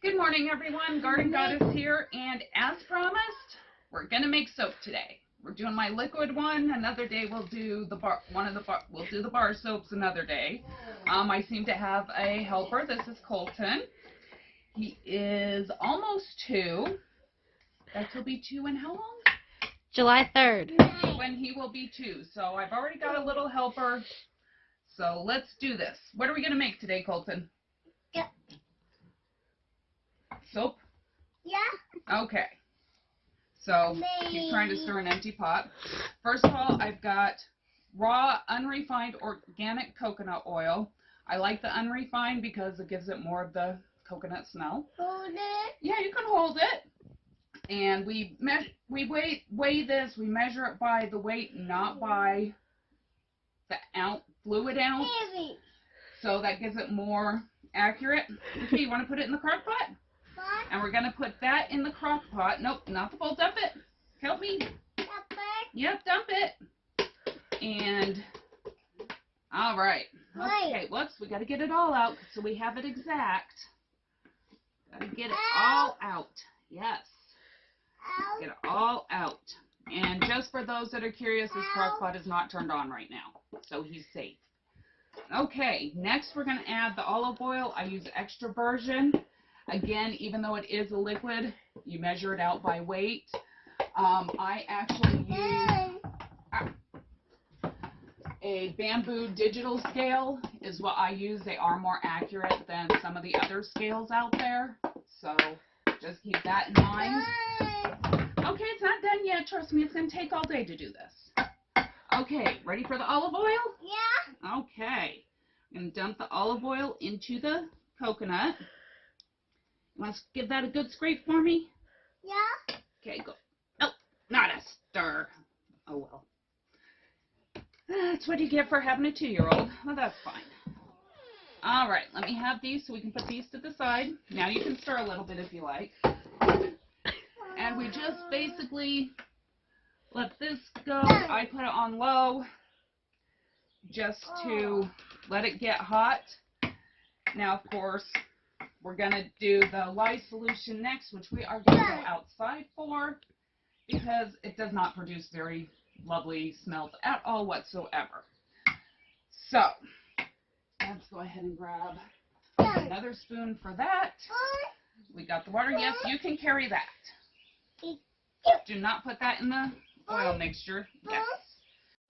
Good morning, everyone. Garden Goddess here, and as promised, we're gonna make soap today. We're doing my liquid one. Another day we'll do the bar. We'll do the bar soaps another day. I seem to have a helper. This is Colton. He is almost 2. He'll be 2 in how long? July 3rd. When he will be 2. So I've already got a little helper. So let's do this. What are we gonna make today, Colton? Soap? Yeah. Okay. So he's trying to stir an empty pot. First of all, I've got raw, unrefined organic coconut oil. I like the unrefined because it gives it more of the coconut smell. Hold it. Yeah, you can hold it. And we weigh this. We measure it by the weight, not by the fluid ounce. Heavy. So that gives it more accurate. Okay, you want to put it in the crock pot? And we're going to put that in the crock pot. Nope, not the bowl. Dump it. Help me. Dump it. Yep, dump it. And, all right. Okay, whoops, we got to get it all out so we have it exact. Got to get it all out. Yes. Get it all out. And just for those that are curious, this crock pot is not turned on right now, so he's safe. Okay, next we're going to add the olive oil. I use extra virgin. Again, even though it is a liquid, you measure it out by weight. I actually use a bamboo digital scale is what I use. They are more accurate than some of the other scales out there. So just keep that in mind. Okay, it's not done yet. Trust me, it's going to take all day to do this. Okay, ready for the olive oil? Yeah. Okay. I'm going to dump the olive oil into the coconut. You want to give that a good scrape for me? Yeah. Okay, go. Oh, not a stir. Oh, well. That's what you get for having a 2-year-old. Well, that's fine. All right, let me have these so we can put these to the side. Now you can stir a little bit if you like. And we just basically let this go. I put it on low just to let it get hot. Now, of course, we're going to do the lye solution next, which we are going to go outside for because it does not produce very lovely smells at all whatsoever. So, let's go ahead and grab another spoon for that. We got the water. Yes, you can carry that. Do not put that in the oil mixture. Yes.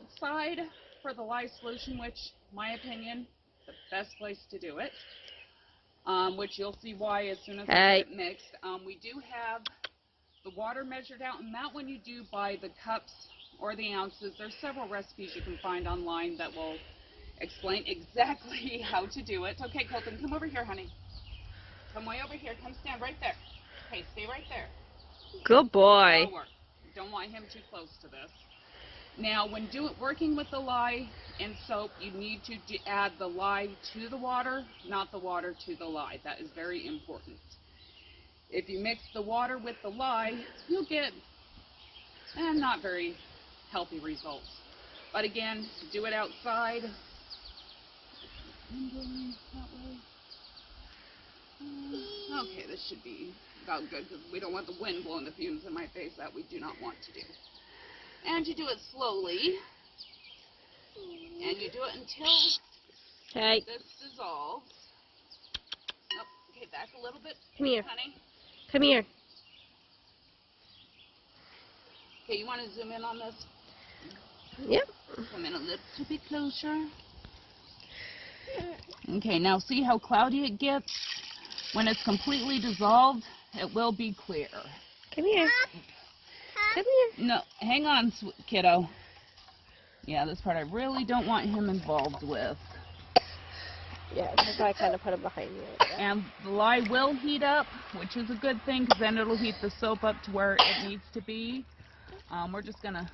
Outside for the lye solution, which, in my opinion, the best place to do it. Which you'll see why as soon as we get it mixed. We do have the water measured out, and that one you do by the cups or the ounces. There's several recipes you can find online that will explain exactly how to do it. Okay, Colton, come over here, honey. Come way over here. Come stand right there. Okay, stay right there. Good boy. That'll work. Don't want him too close to this. Now, when working with the lye and soap, you need to add the lye to the water, not the water to the lye. That is very important. If you mix the water with the lye, you'll get not very healthy results. But again, do it outside. Okay, this should be about good because we don't want the wind blowing the fumes in my face. That we do not want to do. And you do it slowly. And you do it until this dissolves. Oh, okay, back a little bit. Come here. Honey. Come here. Okay, you want to zoom in on this? Yep. Come in a little bit closer. Okay, now see how cloudy it gets? When it's completely dissolved, it will be clear. Come here. Come here. No, hang on, kiddo. Yeah, this part I really don't want him involved with. Yeah, that's why I kind of put him behind you. Like And the lye will heat up, which is a good thing because then it'll heat the soap up to where it needs to be. We're just going to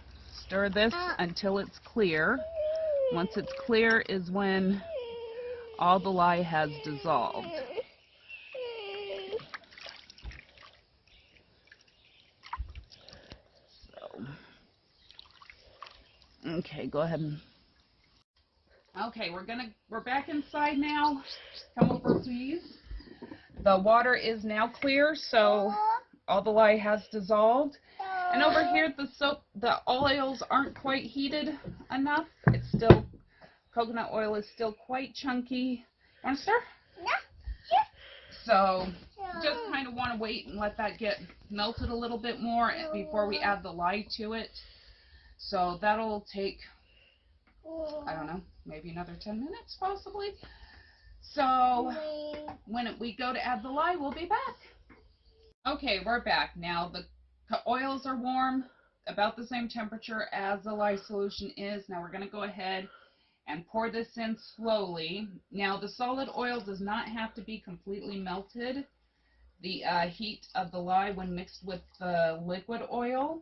stir this until it's clear. Once it's clear is when all the lye has dissolved. Okay, go ahead and... Okay, we're back inside now. Come over, please. the water is now clear, so all the lye has dissolved. And over here, the oils aren't quite heated enough. It's still, coconut oil is still quite chunky. Want to stir? So just kind of want to wait and let that get melted a little bit more before we add the lye to it. So that'll take, I don't know, maybe another 10 minutes possibly. So when we go to add the lye, we'll be back. Okay, we're back. Now the oils are warm, about the same temperature as the lye solution is. Now we're going to go ahead and pour this in slowly. Now the solid oil does not have to be completely melted. The heat of the lye when mixed with the liquid oil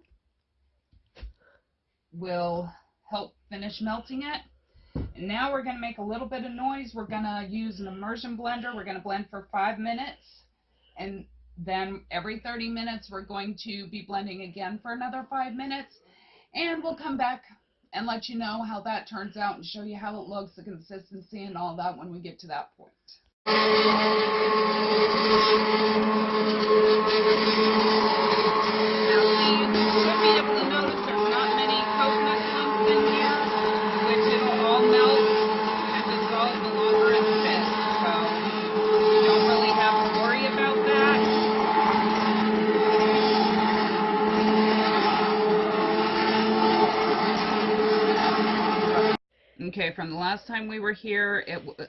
will help finish melting it. And now we're going to make a little bit of noise. We're going to use an immersion blender. We're going to blend for 5 minutes, and then every 30 minutes we're going to be blending again for another 5 minutes, and we'll come back and let you know how that turns out and show you how it looks, the consistency and all that when we get to that point. Now you should be able to notice there's not many coconut chunks in here, which it'll all melt and dissolve the longer it sits, so you don't really have to worry about that. Okay, from the last time we were here,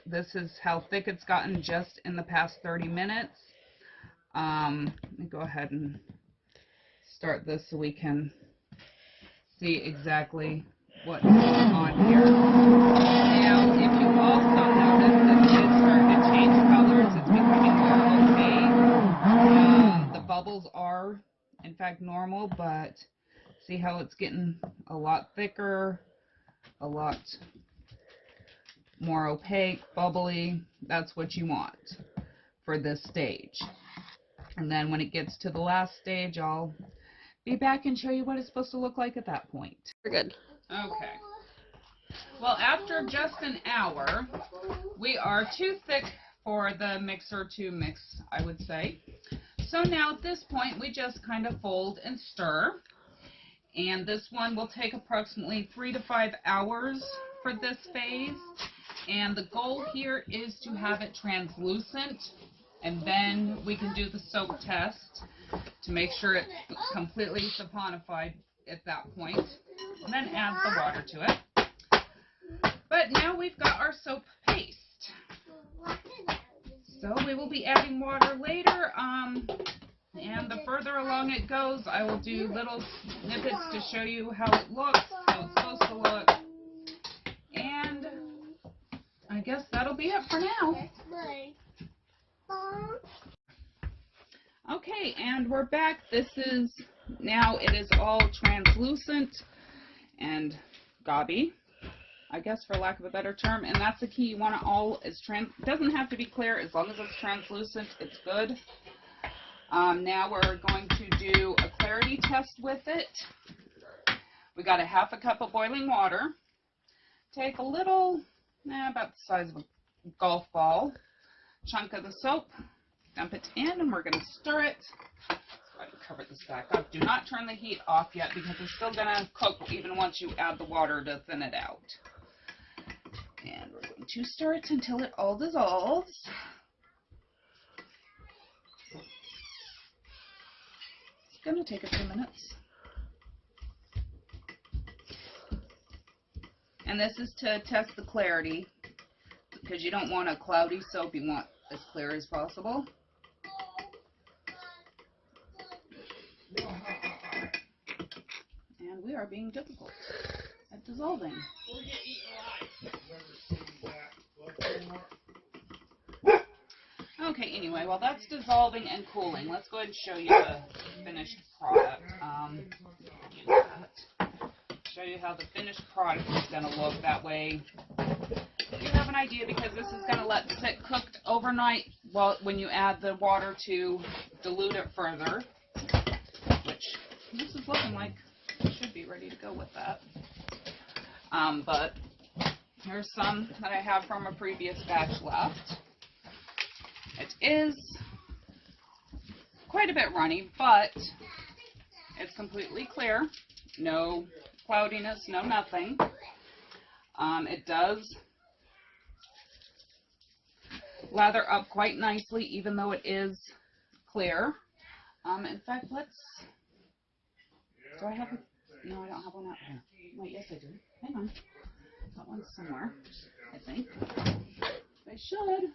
this is how thick it's gotten just in the past 30 minutes. Let me go ahead and start this so we can see exactly what's going on here. Now, if you also notice that it is starting to change colors, it's becoming more opaque. The bubbles are, in fact, normal, but see how it's getting a lot thicker, a lot more opaque, bubbly. That's what you want for this stage. And then when it gets to the last stage, I'll be back and show you what it's supposed to look like at that point. We're good. Okay. Well, after just an hour, we are too thick for the mixer to mix, I would say. So now at this point, we just kind of fold and stir. And this one will take approximately 3 to 5 hours for this phase. And the goal here is to have it translucent, and then we can do the soap test to make sure it's completely saponified at that point, and then add the water to it. But now we've got our soap paste. So we will be adding water later, and the further along it goes, I will do little snippets to show you how it looks, how it's supposed to look. And I guess that'll be it for now. Okay, and we're back. This is, now it is all translucent and gobby, I guess, for lack of a better term. And that's the key. You want it all as it doesn't have to be clear. As long as it's translucent, it's good. Now we're going to do a clarity test with it. We got a half a cup of boiling water. Take a little, about the size of a golf ball, chunk of the soap, dump it in, and we're going to stir it. Let's go ahead and cover this back up. Do not turn the heat off yet, because it's still going to cook even once you add the water to thin it out. And we're going to stir it until it all dissolves. It's going to take a few minutes. And this is to test the clarity, because you don't want a cloudy soap, you want as clear as possible. And we are being difficult at dissolving. Okay, anyway, while that's dissolving and cooling, let's go ahead and show you the finished product. Show you how the finished product is going to look. That way you have an idea, because this is going to let sit cooked overnight when you add the water to dilute it further, which this is looking like it should be ready to go with that. But here's some that I have from a previous batch left. It is quite a bit runny, but it's completely clear. No cloudiness, no nothing. It does lather up quite nicely, even though it is clear. In fact, do I have no, I don't have one out here. Wait, yes I do. Hang on. Got one somewhere, I think. I should.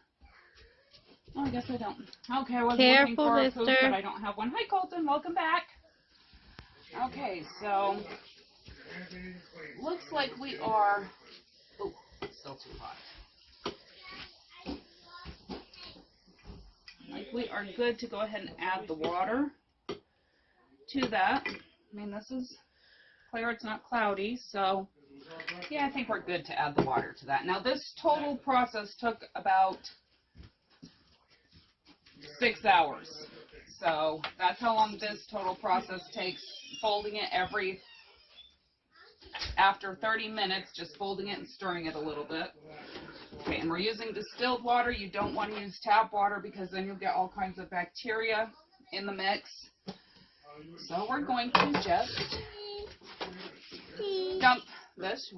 Oh, I guess I don't. Okay, I was looking for a poop, but I don't have one. Hi, Colton. Welcome back. Okay, so looks like we are. Oh, it's still too hot. Like we are good to go ahead and add the water to that. I mean, this is clear. It's not cloudy, so yeah, I think we're good to add the water to that. Now, this total process took about 6 hours. So that's how long this total process takes, folding it after 30 minutes, just folding it and stirring it a little bit. Okay, and we're using distilled water. You don't want to use tap water because then you'll get all kinds of bacteria in the mix. So we're going to just dump this.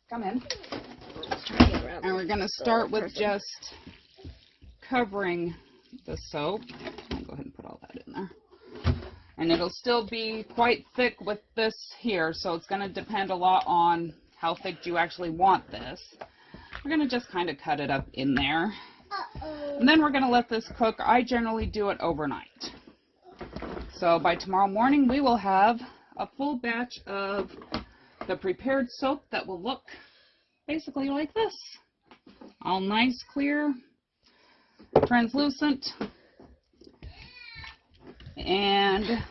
Come in. And we're going to start with just covering the soap. I'll go ahead and put all that in there. And it'll still be quite thick with this here, so it's going to depend a lot on how thick you actually want this. We're going to just kind of cut it up in there. And then we're going to let this cook. I generally do it overnight. So by tomorrow morning, we will have a full batch of the prepared soap that will look basically like this. All nice, clear, translucent, and